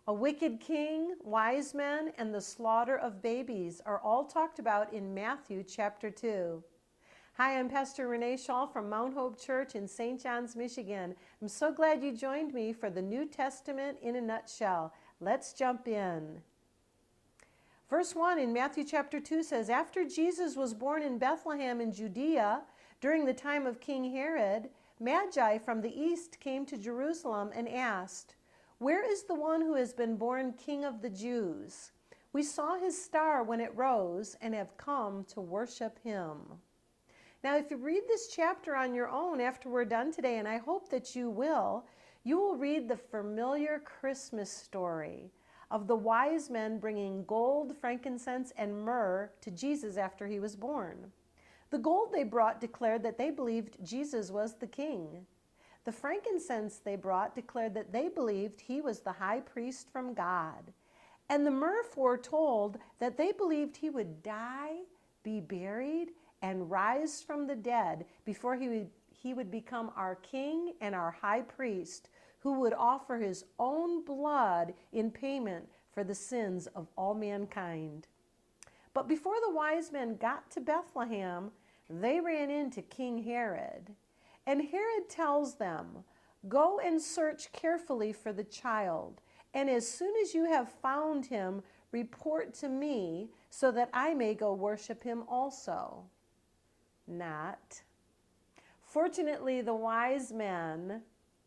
A wicked king, wise men, and the slaughter of babies are all talked about in Matthew chapter 2. Hi, I'm Pastor Renee Shaull from Mount Hope Church in St. John's, Michigan. I'm so glad you joined me for the New Testament in a nutshell. Let's jump in. Verse 1 in Matthew chapter 2 says, After Jesus was born in Bethlehem in Judea, during the time of King Herod, Magi from the east came to Jerusalem and asked, Where is the one who has been born King of the Jews? We saw his star when it rose and have come to worship him. Now, if you read this chapter on your own after we're done today, and I hope that you will read the familiar Christmas story of the wise men bringing gold, frankincense, and myrrh to Jesus after he was born. The gold they brought declared that they believed Jesus was the king. The frankincense they brought declared that they believed he was the high priest from God. And the myrrh foretold that they believed he would die, be buried, and rise from the dead before he would become our king and our high priest, who would offer his own blood in payment for the sins of all mankind. But before the wise men got to Bethlehem, they ran into King Herod. And Herod tells them, Go and search carefully for the child, and as soon as you have found him, report to me so that I may go worship him also. Not. Fortunately, the wise men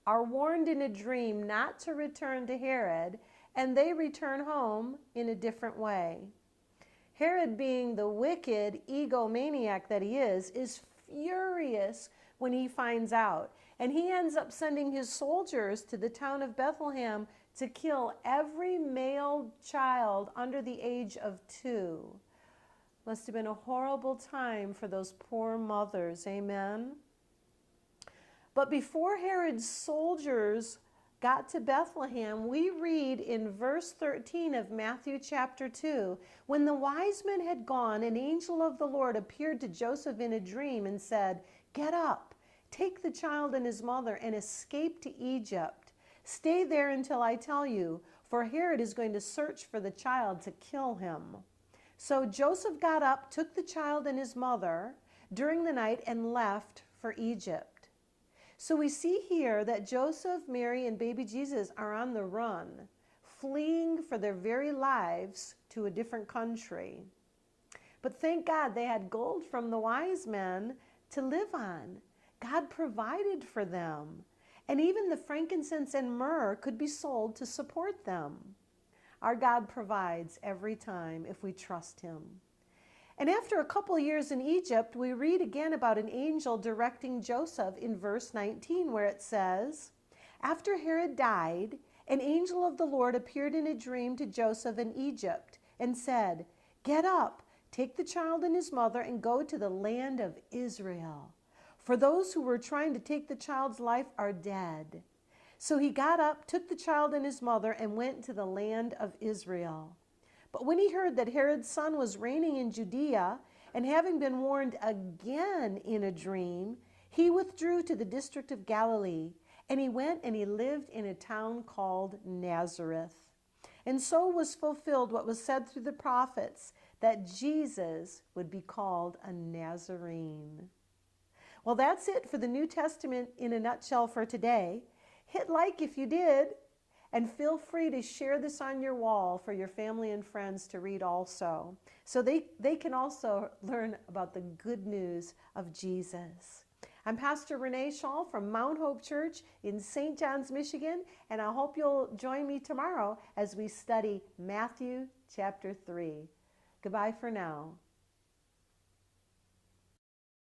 are warned in a dream not to return to Herod, and they return home in a different way. Herod, being the wicked egomaniac that he is furious when he finds out, and he ends up sending his soldiers to the town of Bethlehem to kill every male child under the age of 2. Must have been a horrible time for those poor mothers, amen? But before Herod's soldiers got to Bethlehem, we read in verse 13 of Matthew chapter 2, when the wise men had gone, an angel of the Lord appeared to Joseph in a dream and said, Get up, take the child and his mother and escape to Egypt. Stay there until I tell you, for Herod is going to search for the child to kill him. So Joseph got up, took the child and his mother during the night and left for Egypt. So we see here that Joseph, Mary, and baby Jesus are on the run, fleeing for their very lives to a different country. But thank God they had gold from the wise men to live on. God provided for them. And even the frankincense and myrrh could be sold to support them. Our God provides every time if we trust him. And after a couple years in Egypt, we read again about an angel directing Joseph in verse 19, where it says, After Herod died, an angel of the Lord appeared in a dream to Joseph in Egypt and said, Get up, take the child and his mother and go to the land of Israel. For those who were trying to take the child's life are dead. So he got up, took the child and his mother, and went to the land of Israel. But when he heard that Herod's son was reigning in Judea, and having been warned again in a dream, he withdrew to the district of Galilee, and he went and he lived in a town called Nazareth. And so was fulfilled what was said through the prophets, that Jesus would be called a Nazarene. Well, that's it for the New Testament in a nutshell for today. Hit like if you did, and feel free to share this on your wall for your family and friends to read also, so they can also learn about the good news of Jesus. I'm Pastor Renee Shaull from Mount Hope Church in St. John's, Michigan, and I hope you'll join me tomorrow as we study Matthew chapter 3. Goodbye for now.